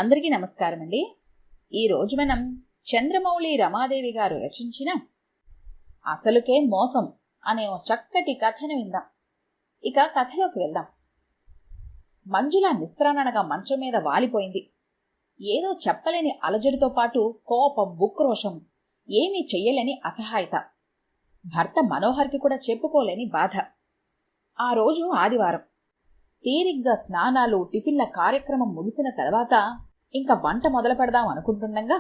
అందరికీ నమస్కారం అండి. ఈరోజు మనం చంద్రమౌళి రమాదేవి గారు రచించిన అసలుకే మోసం అనే ఓ చక్కటి కథను విందాం. ఇక కథలోకి వెళ్దాం. మంజుల నిస్త్రాణగా మంచం మీద వాలిపోయింది. ఏదో చెప్పలేని అలజడితో పాటు కోపం, ఉక్రోషం, ఏమీ చెయ్యలేని అసహాయత, భర్త మనోహర్కి కూడా చెప్పుకోలేని బాధ. ఆ రోజు ఆదివారం. తీరిగ్గా స్నానాలు, టిఫిన్ల కార్యక్రమం ముగిసిన తర్వాత ఇంకా వంట మొదలు పెడదాం అనుకుంటుండగా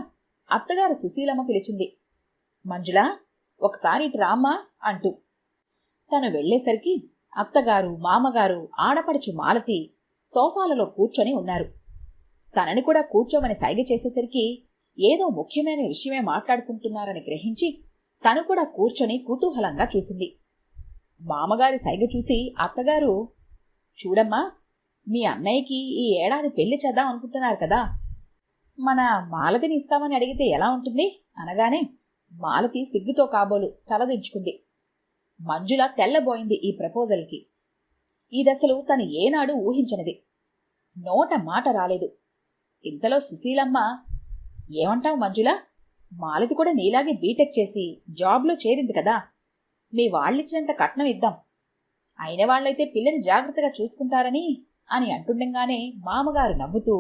అత్తగారు సుశీలమ్మ పిలిచింది. మంజుల, ఒకసారి ఇటు రామ్మా అంటూ. తను వెళ్లేసరికి అత్తగారు, మామగారు, ఆడపడుచు మాలతి సోఫాలలో కూర్చొని ఉన్నారు. తనని కూడా కూర్చోమని సైగ చేసేసరికి ఏదో ముఖ్యమైన విషయమే మాట్లాడుకుంటున్నారని గ్రహించి తను కూడా కూర్చొని కుతూహలంగా చూసింది. మామగారి సైగ చూసి అత్తగారు, చూడమ్మా, మీ అన్నయ్యకి ఈ ఏడాది పెళ్లి చేద్దాం అనుకుంటున్నారు కదా, మన మాలతిని ఇస్తామని అడిగితే ఎలా ఉంటుంది అనగానే మాలతి సిగ్గుతో కాబోలు తలదించుకుంది. మంజుల తెల్లబోయింది ఈ ప్రపోజల్కి. ఈ దశలు తను ఏనాడు ఊహించనిది. నోట మాట రాలేదు. ఇంతలో సుశీలమ్మ, ఏమంటావు మంజుల, మాలతి కూడా నీలాగే బీటెక్ చేసి జాబ్లో చేరింది కదా, మీ వాళ్ళిచ్చినంత కట్నం ఇద్దాం, అయిన వాళ్లైతే పిల్లని జాగ్రత్తగా చూసుకుంటారని అని అంటుండగానే మామగారు నవ్వుతూ,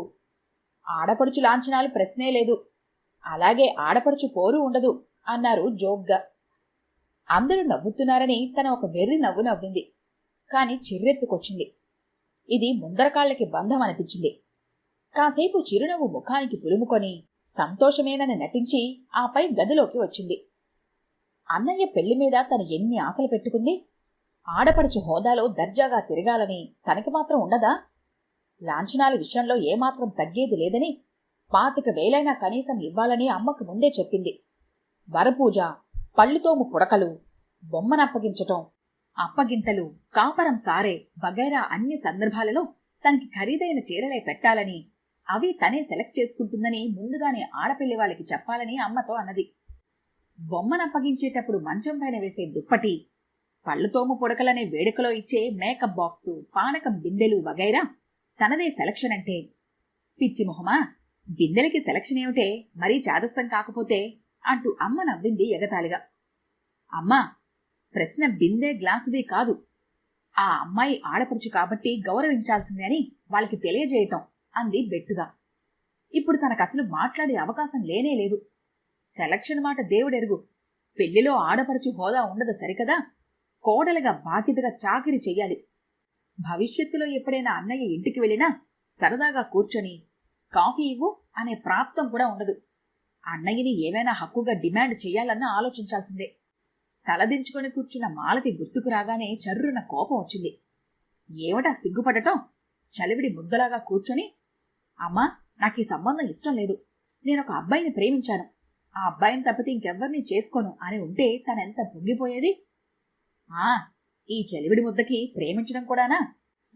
ఆడపడుచు లాంఛనాలు ప్రశ్నే లేదు, అలాగే ఆడపడుచు పోరు ఉండదు అన్నారు జోక్గా. అందరూ నవ్వుతున్నారని తన ఒక వెర్రి నవ్వు నవ్వింది. కాని చిర్రెత్తుకొచ్చింది. ఇది ముందరకాళ్లకి బంధం అనిపించింది. కాసేపు చిరునవ్వు ముఖానికి పులుముకొని సంతోషమేనని నటించి ఆపై గదిలోకి వచ్చింది. అన్నయ్య పెళ్లి మీద తను ఎన్ని ఆశలు పెట్టుకుంది. ఆడపడుచు హోదాలో దర్జాగా తిరగాలని తనకి మాత్రం ఉండదా? లాంఛనాల విషయంలో ఏమాత్రం తగ్గేది లేదని 25,000 కనీసం ఇవ్వాలని అమ్మకు ముందే చెప్పింది. వరపూజ, పళ్ళుతోము పుడకలు, బొమ్మనప్పగించటం, అప్పగింతలు, కాపరం సారే వగైరా అన్ని సందర్భాలలో తనకి ఖరీదైన చీరలే పెట్టాలని, అవి తనే సెలెక్ట్ చేసుకుంటుందని ముందుగానే ఆడపిల్లి వాళ్ళకి చెప్పాలని అమ్మతో అన్నది. బొమ్మనప్పగించేటప్పుడు మంచం పైన వేసే దుప్పటి, పళ్ళుతోము పుడకలనే వేడుకలో ఇచ్చే మేకప్ బాక్సు, పానకం బిందెలు వగైరా తనదే సెలక్షన్ అంటే, పిచ్చి మొహమా, బిందెలకి సెలక్షన్ ఏమిటే, మరీ చాదస్తం కాకపోతే అంటూ అమ్మ నవ్వింది ఎగతాళిగా. అమ్మా, ప్రశ్న బిందె గ్లాసుది కాదు, ఆ అమ్మాయి ఆడపడుచు కాబట్టి గౌరవించాల్సిందే అని వాళ్ళకి తెలియజేయటం అంది బెట్టుగా. ఇప్పుడు తనకసలు మాట్లాడే అవకాశం లేనే లేదు. సెలక్షన్ మాట దేవుడెరుగు, పెళ్లిలో ఆడపడుచు హోదా ఉండదు సరికదా, కోడలుగా బాధ్యతగా చాకిరీ చెయ్యాలి. భవిష్యత్తులో ఎప్పుడైనా అన్నయ్య ఇంటికి వెళ్ళినా సరదాగా కూర్చొని కాఫీ ఇవ్వు అనే ప్రాప్తం కూడా ఉండదు. అన్నయ్యని ఏమైనా హక్కుగా డిమాండ్ చెయ్యాలన్నా ఆలోచించాల్సిందే. తలదించుకొని కూర్చున్న మాలతి గుర్తుకు రాగానే చర్రున కోపం వచ్చింది. ఏమిటా సిగ్గుపడటం? చలివిడి ముద్దలాగా కూర్చొని, అమ్మా, నాకీ సంబంధం ఇష్టం లేదు, నేనొక అబ్బాయిని ప్రేమించాను, ఆ అబ్బాయిని తప్పితే ఇంకెవ్వరినీ చేసుకోను అని ఉంటే తనెంత పొంగిపోయేది. ఈ చలివిడి ముద్దకి ప్రేమించడం కూడానా?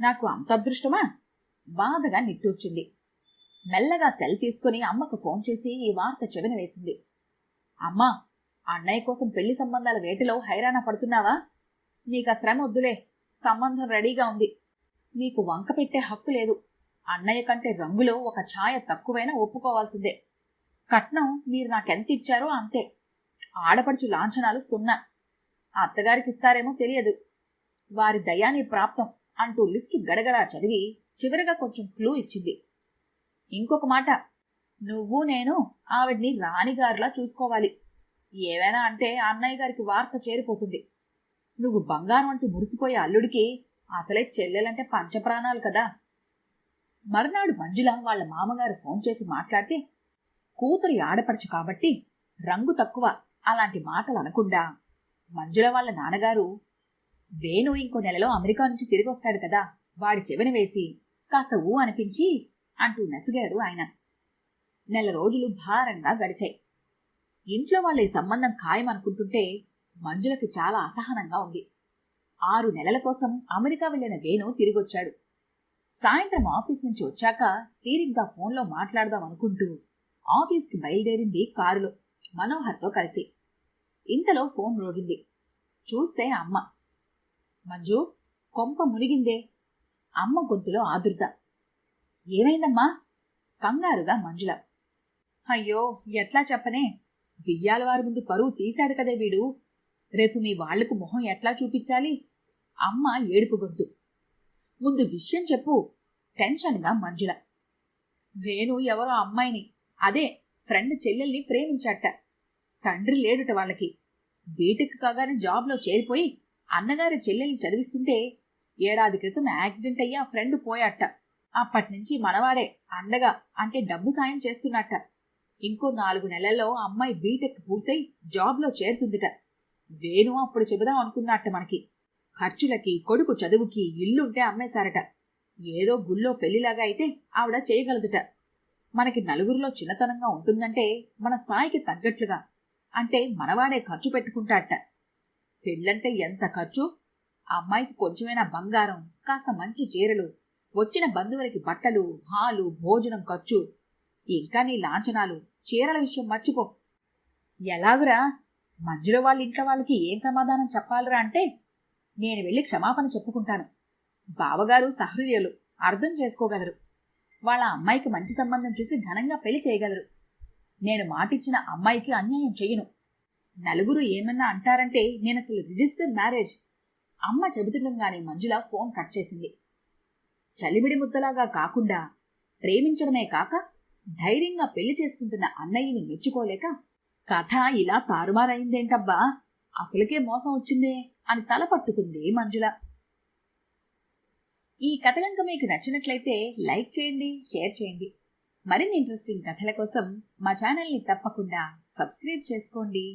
నాకు అంత అదృష్టమా? బాధగా నిట్టూర్చింది. మెల్లగా సెల్ తీసుకుని అమ్మకు ఫోన్ చేసి ఈ వార్త చెవిన వేసింది. అమ్మా, అన్నయ్య కోసం పెళ్లి సంబంధాల వేటలో హైరాణ పడుతున్నావా? నీకా శ్రమ వద్దులే, సంబంధం రెడీగా ఉంది. మీకు వంక పెట్టే హక్కు లేదు. అన్నయ్య కంటే రంగులో ఒక ఛాయ తక్కువైనా ఒప్పుకోవాల్సిందే. కట్నం మీరు నాకెంత ఇచ్చారో అంతే. ఆడపడుచు లాంఛనాలు 0. అత్తగారికిస్తారేమో తెలియదు, వారి దయాని ప్రాప్తం అంటూ లిస్టు గడగడా చదివి చివరిగా కొంచెం క్లూ ఇచ్చింది. ఇంకొక మాట, నువ్వు నేను ఆవిడ్ని రాణిగారులా చూసుకోవాలి. ఏవైనా అంటే అన్నయ్య గారికి వార్త చేరిపోతుంది. నువ్వు బంగారం అంటూ మురిసిపోయే అల్లుడికి అసలే చెల్లెలంటే పంచప్రాణాలు కదా. మరునాడు మంజుల వాళ్ల మామగారు ఫోన్ చేసి మాట్లాడితే, కూతురి ఆడపడుచు కాబట్టి రంగు తక్కువ అలాంటి మాటలు అనకుండా మంజుల వాళ్ళ నాన్నగారు, వేణు ఇంకో నెలలో అమెరికా నుంచి తిరిగొస్తాడు కదా, వాడి చెవిన వేసి కాస్త ఊ అనిపించి అంటూ నసిగాడు ఆయన. నెల రోజులు భారంగా గడిచాయి. ఇంట్లో వాళ్ళ ఈ సంబంధం ఖాయమనుకుంటుంటే మంజులకి చాలా అసహనంగా ఉంది. 6 నెలల కోసం అమెరికా వెళ్లిన వేణు తిరిగొచ్చాడు. సాయంత్రం ఆఫీస్ నుంచి వచ్చాక తీరిగ్గా ఫోన్లో మాట్లాడదాం అనుకుంటూ ఆఫీస్కి బయలుదేరింది కారులో మనోహర్తో కలిసి. ఇంతలో ఫోన్ రోగింది. చూస్తే అమ్మ. మంజు, కొంప మునిగిందే. అమ్మ గొంతులో ఆదుర్ద. ఏమైందమ్మా? కంగారుగా మంజుల. అయ్యో, ఎట్లా చెప్పనే? వియ్యాల వారి ముందు పరువు తీశాడు కదే వీడు. రేపు మీ వాళ్లకు మొహం ఎట్లా చూపించాలి? అమ్మ ఏడుపు గొంతు. ముందు విషయం చెప్పు, టెన్షన్గా మంజుల. వేణు ఎవరో అమ్మాయిని, అదే ఫ్రెండ్ చెల్లెల్ని ప్రేమించట. తండ్రి లేడుట వాళ్ళకి. బీటెక్ కాగానే జాబ్లో చేరిపోయి అన్నగారి చెల్లెల్ని చదివిస్తుంటే ఏడాది క్రితం యాక్సిడెంట్ అయ్యి ఆ ఫ్రెండ్ పోయాట. అప్పటినుంచి మనవాడే అండగా అంటే డబ్బు సాయం చేస్తున్నట్ట. ఇంకో 4 నెలల్లో అమ్మాయి బీటెక్ పూర్తయి జాబ్లో చేరుతుందిట. వేణు అప్పుడు చెబుదాం అనుకున్నట్ట మనకి. ఖర్చులకి, కొడుకు చదువుకి ఇల్లుంటే అమ్మేశారట. ఏదో గుళ్ళో పెళ్లిలాగా అయితే ఆవిడ చేయగలదుట. మనకి నలుగురిలో చిన్నతనంగా ఉంటుందంటే మన స్థాయికి తగ్గట్లుగా, అంటే మనవాడే ఖర్చు పెట్టుకుంటాట. పెళ్ళంటే ఎంత ఖర్చు? అమ్మాయికి కొంచెమైనా బంగారం, కాస్త మంచి చీరలు, వచ్చిన బంధువులకి బట్టలు, హాలు, భోజనం ఖర్చు, ఇంకా నీ లాంఛనాలు, చీరల విషయం మర్చిపో. ఎలాగురా? మంజులో వాళ్ళ ఇంట్లో వాళ్ళకి ఏం సమాధానం చెప్పాలరా అంటే, నేను వెళ్ళి క్షమాపణ చెప్పుకుంటాను. బావగారు సహృదయులు, అర్థం చేసుకోగలరు. వాళ్ళ అమ్మాయికి మంచి సంబంధం చూసి ఘనంగా పెళ్లి చేయగలరు. నేను మాటిచ్చిన అమ్మాయికి అన్యాయం చెయ్యను. నలుగురు ఏమన్నా అంటారంటే నేనసలు రిజిస్టర్ మ్యారేజ్. అమ్మ చెబుతుండగానే మంజుల ఫోన్ కట్ చేసింది. చలిమిడి ముద్దలాగా కాకుండా ప్రేమించడమే కాక ధైర్యంగా పెళ్లి చేసుకుంటున్న అన్నయ్యని మెచ్చుకోలేక కథ ఇలా తారుమారైందేంటబ్బా, అసలుకే మోసం వచ్చిందే అని తల పట్టుకుంది మంజుల. ఈ కథ కనుక మీకు నచ్చినట్లయితే లైక్ చేయండి, షేర్ చేయండి. మరిన్ని ఇంట్రెస్టింగ్ కథల కోసం మా ఛానల్ని తప్పకుండా సబ్స్క్రైబ్ చేసుకోండి.